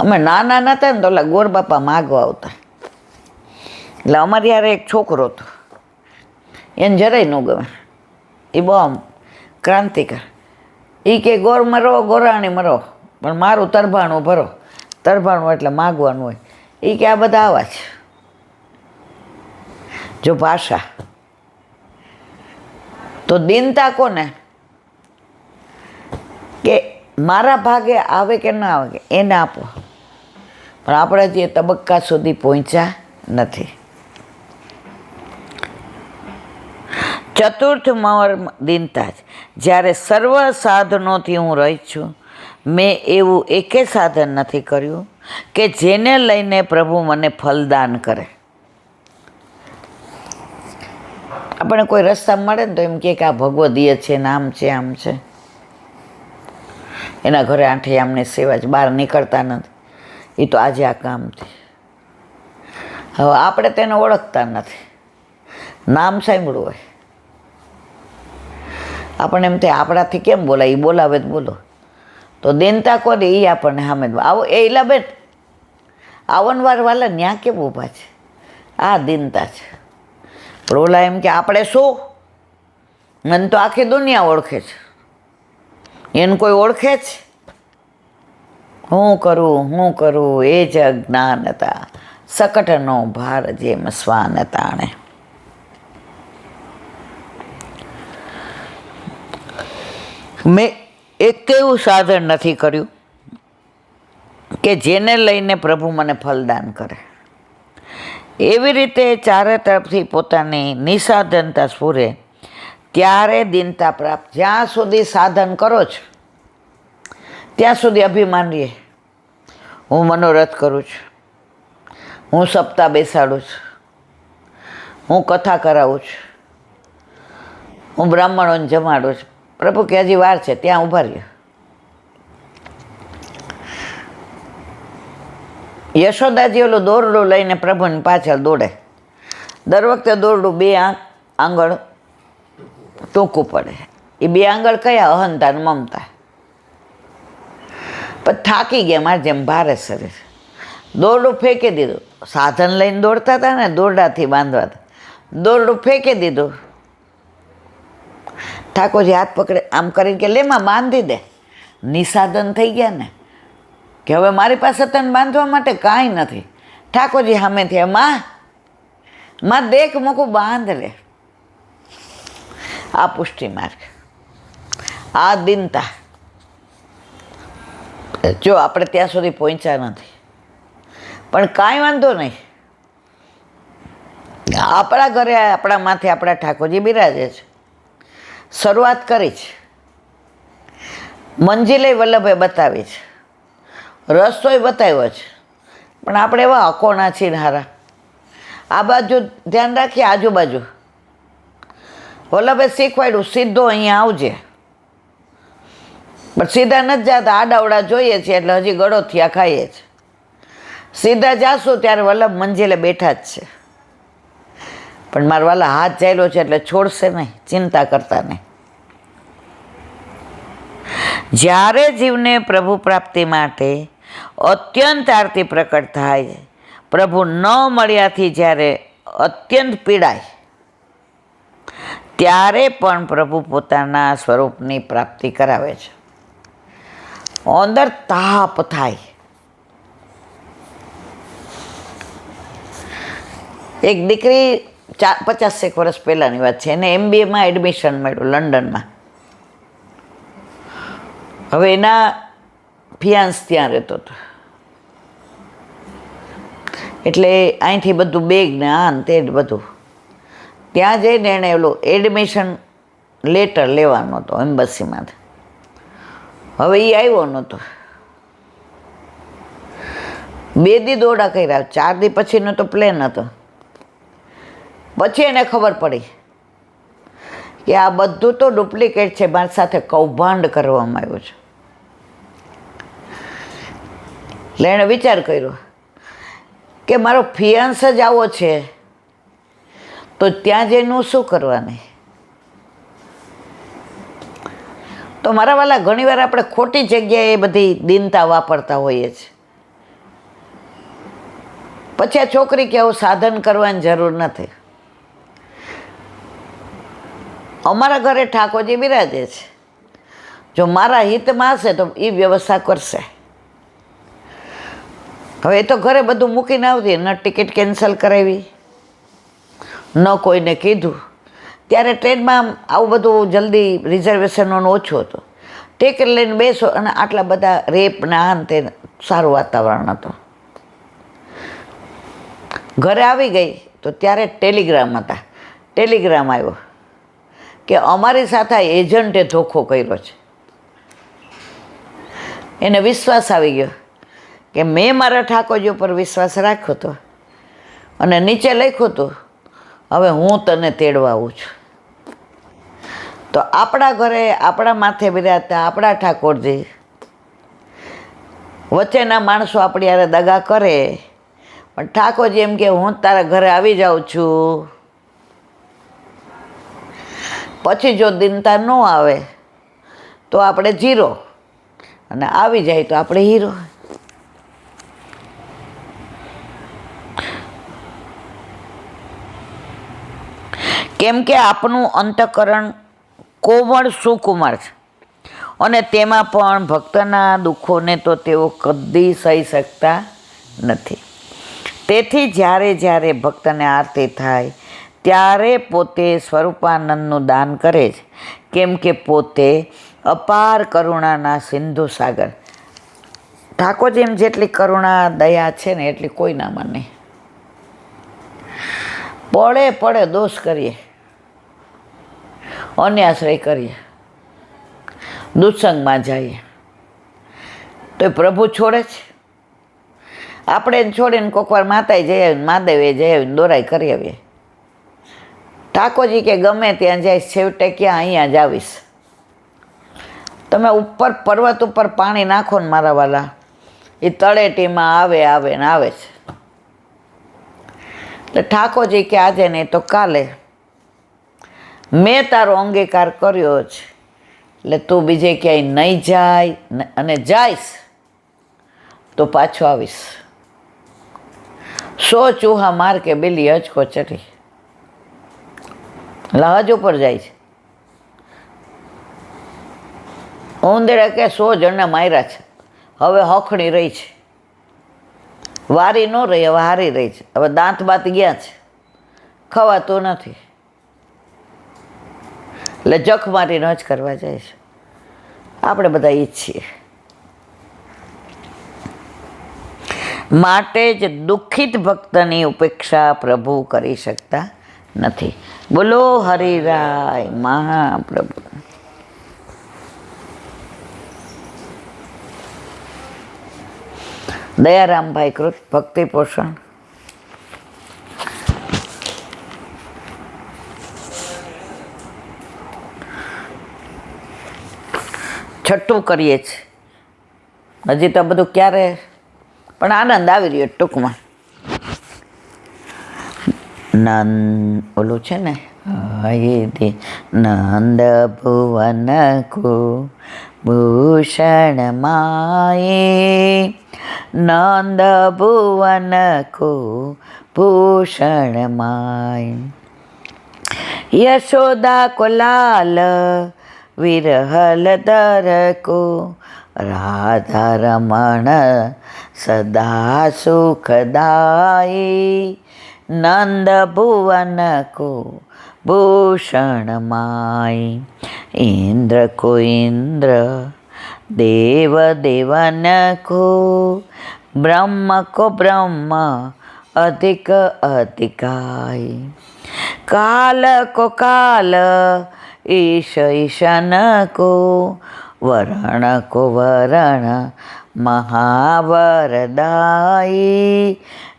અમે નાના નહોતા ને તો ઓલા ગોર બાપા માગવા આવતા. એટલે અમારી યારે એક છોકરો હતો, એને જરાય ન ગમે. એ બહુ આમ ક્રાંતિકાર. એ કે ગોર મરો ગોરાણી મરો, પણ મારું તરભાણું ભરો. તરભાણું એટલે માગવાનું હોય. એ કે આ બધા આવા છે. જો ભાષા તો દીનતા કોને કે મારા ભાગે આવે કે ના આવે કે એને આપો. પણ આપણે જે તબક્કા સુધી પહોંચ્યા નથી. ચતુર્થ મર્મ દીનતા જ. જ્યારે સર્વ સાધનોથી હું રહી છું, મેં એવું એકે સાધન નથી કર્યું કે જેને લઈને પ્રભુ મને ફલદાન કરે. આપણે કોઈ રસ્તા મળે ને તો એમ કે આ ભગવદીય છે, નામ છે, આમ છે, એના ઘરે આંઠે આમને સેવા જ, બહાર નીકળતા નથી. એ તો આજે આ કામથી. હવે આપણે તેને ઓળખતા નથી. નામ સાંભળ્યું હોય આપણને એમ થાય આપણાથી કેમ બોલાય, એ બોલાવે જ બોલો. તો દેનતા કોને એ આપણને સામે આવો એ બેન આવનવાર વાલા ન્યા કેમ ઊભા છે, આ દીનતા છે. પણ ઓલા એમ કે આપણે શું, મને તો આખી દુનિયા ઓળખે છે, એને કોઈ ઓળખે છે? હું કરું એ જ અજ્ઞાનતા, સકટનો ભાર જેમ શ્વાન તાણે. મેં એક એવું સાધન નથી કર્યું કે જેને લઈને પ્રભુ મને ફલદાન કરે. એવી રીતે ચારે તરફથી પોતાની નિસાધનતા સ્ફુરે ત્યારે દીનતા પ્રાપ્ત. જ્યાં સુધી સાધન કરો છો ત્યાં સુધી અભિમાન રહે. હું મનોરથ કરું છું, હું સપ્તાહ બેસાડું છું, હું કથા કરાવું છું, હું બ્રાહ્મણોને જમાડું છું. પ્રભુ કે હજી વાર છે, ત્યાં ઊભા રહ્યો. યશોદાજી ઓલું દોરડું લઈને પ્રભુની પાછળ દોડે. દર વખતે દોરડું 2 આંગળ ટૂંકું પડે. એ 2 આંગળ કયા? અહંતા ને મમતા. પણ થાકી ગયા, મારે જેમ ભારે શરીર. દોરડું ફેંકી દીધું. સાધન લઈને દોડતા હતા ને, દોરડાથી બાંધવા હતા. દોરડું ફેંકી દીધું. ઠાકોરજી હાથ પકડે આમ કરીને કે લેમાં બાંધી દે. નિસાધન થઈ ગયા ને કે હવે મારી પાસે તને બાંધવા માટે કાંઈ નથી. ઠાકોરજી સામેથી માં દેખ મૂકું, બાંધ લે. આ પુષ્ટિ માર્ગ, આ દીનતા. જો આપણે ત્યાં સુધી પહોંચ્યા નથી, પણ કાંઈ વાંધો નહીં. આપણા ઘરે આપણા માથે આપણા ઠાકોરજી બિરાજે છે. શરૂઆત કરી છે, મંજિલે વલ્લભે બતાવી છે, રસ્તોય બતાવ્યો છે. પણ આપણે એવા અકોણા છીએ હારા. આ બાજુ ધ્યાન રાખીએ, આજુબાજુ વલ્લભે શીખવાડ્યું સીધો અહીંયા આવજે. પણ સીધા નથી જતા, આડાવડા જોઈએ છીએ એટલે હજી ગળો થયા ખાઈએ છે. સીધા જાશું ત્યારે વલ્લભ મંજિલે બેઠા જ છે. પણ મારા વાલા હાથ ચાલ્યો છે એટલે છોડશે નહીં, ચિંતા કરતા નહીં. જ્યારે જીવને પ્રભુ પ્રાપ્તિ માટે અત્યંત આરતી પ્રકટ થાય, પ્રભુ ન મળ્યાથી જ્યારે અત્યંત પીડાય, ત્યારે પણ પ્રભુ પોતાના સ્વરૂપની પ્રાપ્તિ કરાવે છે. અંદર તાપ થાય. એક દીકરી 50 વર્ષ પહેલાંની વાત છે, એને MBAમાં એડમિશન મળ્યું લંડનમાં. હવે એના ફિયાન્સ ત્યાં રહેતો હતો. એટલે અહીંથી બધું બેગ ને આ ને તે બધું ત્યાં જઈને એણે ઓલું એડમિશન લેટર લેવાનો હતો એમ્બસીમાંથી. હવે એ આવ્યો નહોતો. 2 દી દોડા કર્યા, 4 દી પછીનો તો પ્લેન હતો. પછી એને ખબર પડી કે આ બધું તો ડુપ્લિકેટ છે, મારી સાથે કૌભાંડ કરવામાં આવ્યો છે. એટલે એણે વિચાર કર્યો કે મારો ફિયાન્સ જ આવો છે તો ત્યાં જઈને હું શું કરવાની. તો મારા વાલા ઘણીવાર આપણે ખોટી જગ્યાએ બધી દીનતા વાપરતા હોઈએ છીએ. પછી આ છોકરી કે આવું સાધન કરવાની જરૂર નથી. અમારા ઘરે ઠાકોરજી બિરાજે છે, જો મારા હિતમાં હશે તો એ વ્યવસ્થા કરશે. હવે એ તો ઘરે બધું મૂકીને આવતી, ન ટિકિટ કેન્સલ કરાવી, ન કોઈને કીધું. ત્યારે ટ્રેનમાં આવું બધું જલ્દી રિઝર્વેશનનું ઓછું હતું. ટિકિટ લઈને બેસો અને આટલા બધા રેપ ને આન તે, સારું વાતાવરણ હતું. ઘરે આવી ગઈ તો ત્યારે ટેલિગ્રામ હતા. ટેલિગ્રામ આવ્યો કે અમારી સાથે એજન્ટે ધોખો કર્યો છે. એને વિશ્વાસ આવી ગયો કે મેં મારા ઠાકોરજી ઉપર વિશ્વાસ રાખ્યો હતો અને નીચે લખ્યું હતું, હવે હું તને તેડવા આવું છું. તો આપણા ઘરે આપણા માથે બિરાજતા આપણા ઠાકોરજી, વચ્ચેના માણસો આપણી યારે દગા કરે, પણ ઠાકોરજી એમ કે હું તારા ઘરે આવી જાઉં છું. પછી જો દિનતા ન આવે તો આપણે ઝીરો, અને આવી જાય તો આપણે હીરો. કેમ કે આપણું અંતઃકરણ કોમળ સુકુમાર છે, અને તેમાં પણ ભક્તના દુઃખોને તો તેઓ કદી સહી શકતા નથી. તેથી જ્યારે જ્યારે ભક્તને આરતી થાય ત્યારે પોતે સ્વરૂપાનંદનું દાન કરે છે, કેમ કે પોતે અપાર કરુણાના સિંધુ સાગર. ઠાકોરજીને જેટલી કરુણા દયા છે ને એટલી કોઈનામાં નહીં. પડે પડે દોષ કરીએ, અન્યાશ્રય કરીએ, દુસ્સંગમાં જઈએ તો એ પ્રભુ છોડે છે? આપણે છોડીને કોઈક વાર માતાએ જઈ આવીને, મહાદેવે જઈ આવીને દોરાઈ કરી આવીએ. ઠાકોરજી કે ગમે ત્યાં જાય, છેવટે ક્યાં અહીંયા જ આવીશ. તમે ઉપર પર્વત ઉપર પાણી નાખો ને મારા વાલા, એ તળેટીમાં આવે આવે ને આવે છે. એટલે ઠાકોરજી કે આજે નહીં તો કાલે મેં તારો અંગીકાર કર્યો છે, એટલે તું બીજે ક્યાંય નહીં જાય, અને જાઈશ તો પાછો આવીશ. 100 ચૂહા માર કે બિલ્લી હજકો ચઢી. લહજ ઉપર જાય છે. ઉંદરે કે 100 જણને માર્યા છે, હવે હખણી રહી છે. વારી ન રહી, હવે હારી રહી છે. હવે દાંત બાત ગયા છે, ખવાતું નથી, એટલે જખ મારીને જ કરવા જાય છે. આપણે બધા એ જ છીએ. માટે જ દુઃખિત ભક્તની ઉપેક્ષા પ્રભુ કરી શકતા નથી. બોલો હરિરાય મહાપ્રભુ. દયારામભાઈ કૃત ભક્તિ પોષણ. છઠ્ઠું કરીએ છીએ. હજી તો બધું ક્યારે, પણ આનંદ આવી રહ્યો ટૂંકમાં. નંદ ઓલું છે ને, નંદ ભુવન કો ભૂષણ માએ, નંદ ભુવન કો ભૂષણ માય, યશોદા કો લાલ વિરહલ દર કો, રાધા રમણ સદા સુખદાયી, નંદ ભુવન કો ભૂષણ માય, ઇન્દ્ર કો ઇન્દ્ર દેવ દેवन को, ब्रह्म को ब्रह्म अधिक अधिकाय, काल को काल ईश ईशन को, वरण को वरण महावरदायी,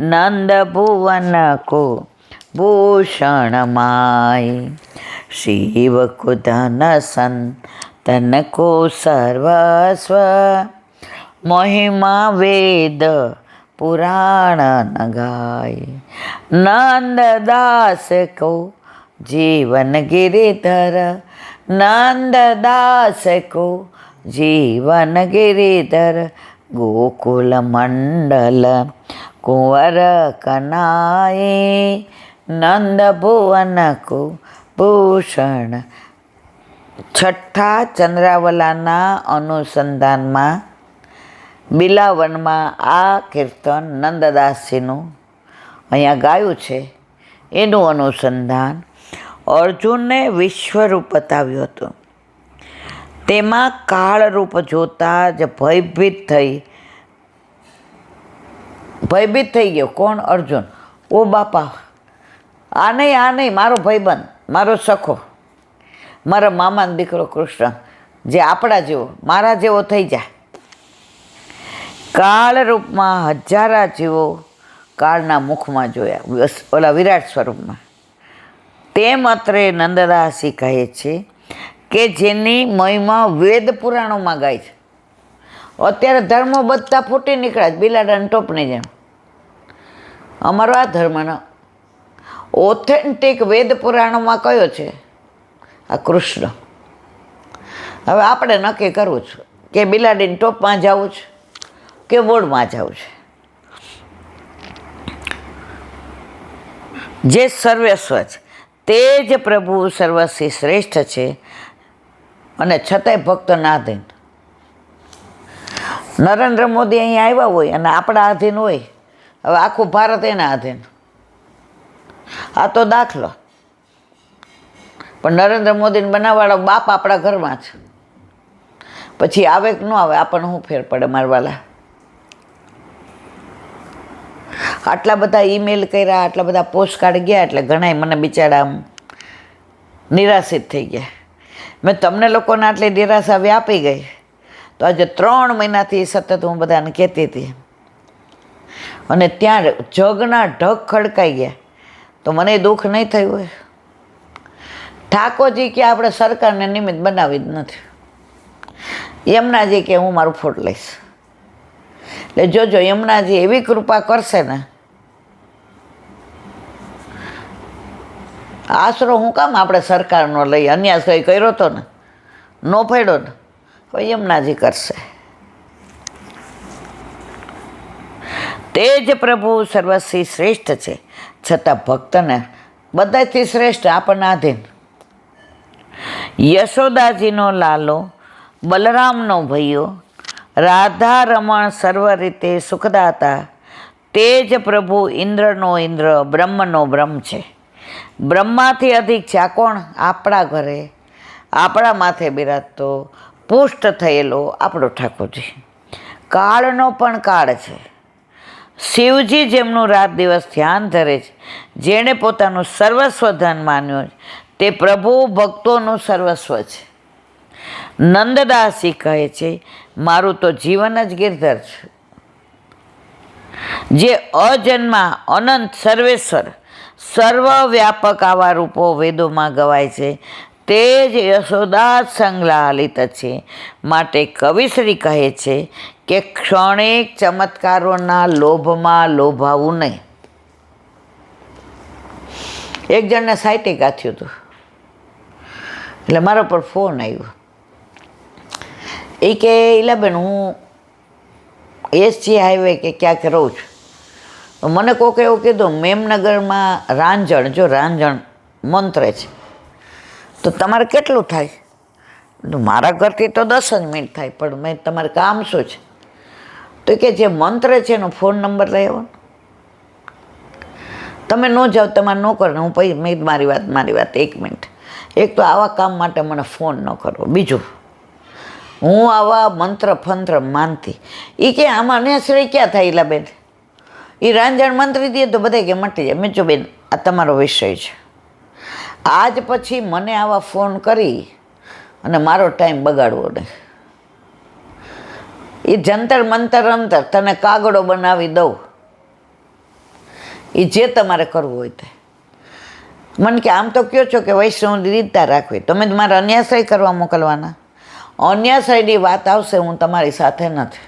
नंद भुवन को भूषण माय, शिव को धन संतन को सर्वस्व, महिमा वेद पुराण न गाय, नंद दास को जीवन गिरिधर, नंद दास को जीवन गिरिधर, गोकुल मंडल કુંવર કનાએ નંદ ભુવન ભૂષણ. છઠ્ઠા ચંદ્રાવલાના અનુસંધાનમાં બિલાવનમાં આ કીર્તન નંદદાસજીનું અહીંયા ગાયું છે. એનું અનુસંધાન અર્જુનને વિશ્વરૂપ બતાવ્યું હતું. તેમાં કાળરૂપ જોતા જ ભયભીત થઈ ગયો. કોણ? અર્જુન. ઓ બાપા, આ નહીં, મારો ભાઈબંધ, મારો સખો, મારા મામાનો દીકરો કૃષ્ણ, જે આપણા જેવો, મારા જેવો થઈ જાય. કાળ રૂપમાં હજારા જીવો કાળના મુખમાં જોયા, ઓલા વિરાટ સ્વરૂપમાં. તેમ અત્રે નંદદાસજી કહે છે કે જેની મહિમા વેદ પુરાણોમાં ગાય છે. અત્યારે ધર્મો બધા ફૂટી નીકળ્યા છે બિલાડાની ટોપની જેમ. અમારો આ ધર્મનો ઓથેન્ટિક વેદ પુરાણોમાં કયો છે? આ કૃષ્ણ. હવે આપણે નક્કી કરવું છે કે બિલાડીની ટોપમાં જવું છે કે બોર્ડમાં જવું છે. જે સર્વસ્વ છે તે જ પ્રભુ સર્વસ્વી શ્રેષ્ઠ છે અને છતાંય ભક્ત નાધીન. નરેન્દ્ર મોદી અહીંયા આવ્યા હોય અને આપણા આધીન હોય, હવે આખું ભારત એના આધીન. આ તો દાખલો. પણ નરેન્દ્ર મોદીને બનાવવાળો બાપ આપણા ઘરમાં છે. પછી આવે કે ન આવે, આપણને શું ફેર પડે મારવાલા? આટલા બધા ઈમેલ કર્યા, આટલા બધા પોસ્ટકાર્ડ ગયા, એટલે ઘણાય મને બિચારા આમ નિરાશિત થઈ ગયા. મેં તમને લોકોને આટલી નિરાશા વ્યાપી ગઈ તો આજે 3 મહિનાથી સતત હું બધાને કહેતી હતી, અને ત્યાં જગના ઢગ ખડકાઈ ગયા તો મને દુઃખ નહીં થયું હોય? ઠાકોરજી કે આપણે સરકારને નિમિત્ત બનાવી જ નથી. યમુનાજી કે હું મારું ફૂટ લઈશ. એટલે જોજો, યમુનાજી એવી કૃપા કરશે ને. આશરો હું કામ આપણે સરકારનો લઈ? અન્યાશ્રય કર્યો હતો ને, નો ફેડ્યો ને, હવે યમુનાજી કરશે. તે જ પ્રભુ સર્વસ્વી શ્રેષ્ઠ છે, છતાં ભક્તને બધાથી શ્રેષ્ઠ, આપણને આધીન. યશોદાજીનો લાલો, બલરામનો ભૈયો, રાધા રમણ સર્વ રીતે સુખદાતા, તે જ પ્રભુ ઇન્દ્રનો ઇન્દ્ર, બ્રહ્મનો બ્રહ્મ છે. બ્રહ્માથી અધિક છે આ કોણ? આપણા ઘરે, આપણા માથે બિરાજતો, પુષ્ટ થયેલો આપણો ઠાકોરજી. કાળનો પણ કાળ છે. શિવજી જેમનું રાત દિવસ ધ્યાન ધરે છે, જેણે પોતાનું સર્વસ્વ ધન માન્યું છે, તે પ્રભુ ભક્તોનું સર્વસ્વ છે. નંદદાસજી કહે છે, મારું તો જીવન જ ગિરધર છે. જે અજન્મા, અનંત, સર્વેશ્વર, સર્વવ્યાપક આવા રૂપો વેદોમાં ગવાય છે, તે જ યશોદાસ સંગ્લાલિત છે. માટે કવિશ્રી કહે છે કે ક્ષણિક ચમત્કારોના લોભમાં લોભાવું નહીં. એક જણને સાયટિકા થયું હતું, એટલે મારા પર ફોન આવ્યો. એ કે ઈલાબેન, હું એસજી હાઈવે કે ક્યાંક રહું છું. મને કોઈક એવું કીધું મેમનગરમાં રાંઝણ, જો રાંઝણ મંત્ર છે, તો તમારે કેટલું થાય? મારા ઘરથી તો 10 જ મિનિટ થાય, પણ મેં તમારે કામ શું છે? તો કે જે મંત્ર છે એનો ફોન નંબર લઈ આવો. તમે ન જાઓ, તમારે ન કરો. હું પછી મેં મારી વાત 1 મિનિટ. એક તો આવા કામ માટે મને ફોન ન કરવો. બીજું, હું આવા મંત્ર ફંત્ર માનતી. એ કે આમાં અન્યાશ્રય ક્યાં થાય ઈલાબેન? એ રાંઝણ મંત્રી દે તો બધા કે મટી જાય. મેં જો બેન, આ તમારો વિષય છે. આજ પછી મને આવા ફોન કરી અને મારો ટાઈમ બગાડવો નહીં. એ જંતર મંતર અંતર તને કાગડો બનાવી દઉં, એ જે તમારે કરવું હોય તે. મને કે આમ તો કહો છો કે વૈષ્ણવ રીતતા રાખવી, તમે મારા અન્યાશ્રય કરવા મોકલવાના? અન્યાશ્રયની વાત આવશે, હું તમારી સાથે નથી.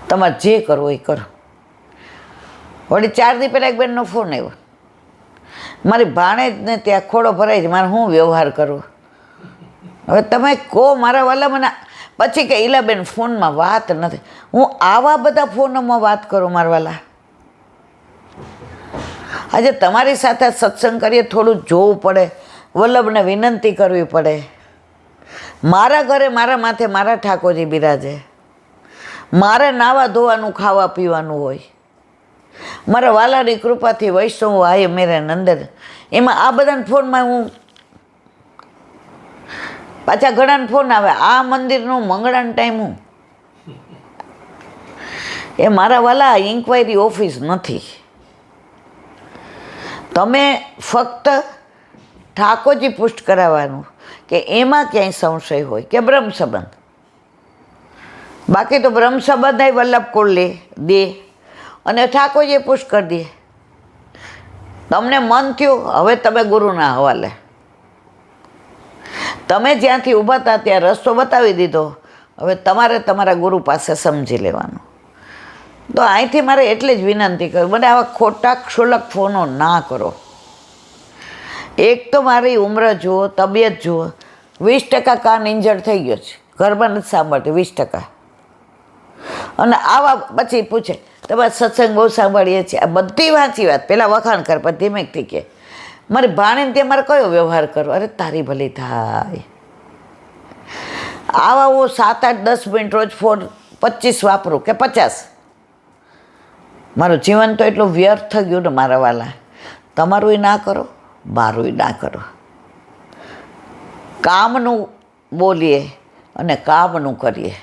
તમારે જે કરવું એ કરો. વળી 4 દી પહેલાં એક બેનનો ફોન આવ્યો, મારી ભાણેજને ત્યાં ખોડો ભરાય છે, મારે શું વ્યવહાર કરવો? હવે તમે કહો મારા વાલા, પછી કે ઈલાબેન ફોનમાં વાત નથી. હું આવા બધા ફોનોમાં વાત કરું મારા વાલા. આજે તમારી સાથે સત્સંગ કરીએ, થોડું જોવું પડે, વલ્લભને વિનંતી કરવી પડે. મારા ઘરે મારા માથે મારા ઠાકોરજી બિરાજે, મારે નાવા ધોવાનું, ખાવા પીવાનું હોય. મારા વાલાની કૃપાથી વૈષ્ણવ આયે મેરે નંદન. એમાં આ બધાના ફોનમાં હું પાછા ઘણાને ફોન આવે, આ મંદિરનું મંગળાનો ટાઈમ હું. એ મારા વાલા ઇન્ક્વાયરી ઓફિસ નથી. તમે ફક્ત ઠાકોરજી પુષ્ટ કરાવવાનું કે એમાં ક્યાંય સંશય હોય કે બ્રહ્મ સંબંધ. બાકી તો બ્રહ્મ સંબંધ વલ્લભ કોલ દે અને ઠાકોરજીએ પુષ્ટ કરી દે. તમને મન થયું, હવે તમે ગુરુના હવાલે. તમે જ્યાંથી ઊભા હતા ત્યાં રસ્તો બતાવી દીધો, હવે તમારે તમારા ગુરુ પાસે સમજી લેવાનું. તો અહીંથી મારે એટલે જ વિનંતી કરું, મને આવા ખોટા ક્ષુલક ફોનો ના કરો. એક તો મારી ઉંમર જુઓ, તબિયત જુઓ. 20% કાન ઇન્જર્ડ થઈ ગયો છે, ઘરમાં નથી સાંભળતી 20%. અને આવા પછી પૂછે તમારે સત્સંગ બહુ સાંભળીએ છીએ. આ બધી વાંચી વાત પહેલાં વખાણ કર, પણ ધીમેકથી કહે મારી ભાણીને તે મારે કયો વ્યવહાર કરો. અરે તારી ભલી થાય. આવા હું 7, 8, 10 મિનિટ રોજ ફોન 25 વાપરું કે 50. મારું જીવન તો એટલું વ્યર્થ થઈ ગયું ને મારા વાલા. તમારું ના કરો, મારું ના કરો. કામનું બોલીએ અને કામનું કરીએ.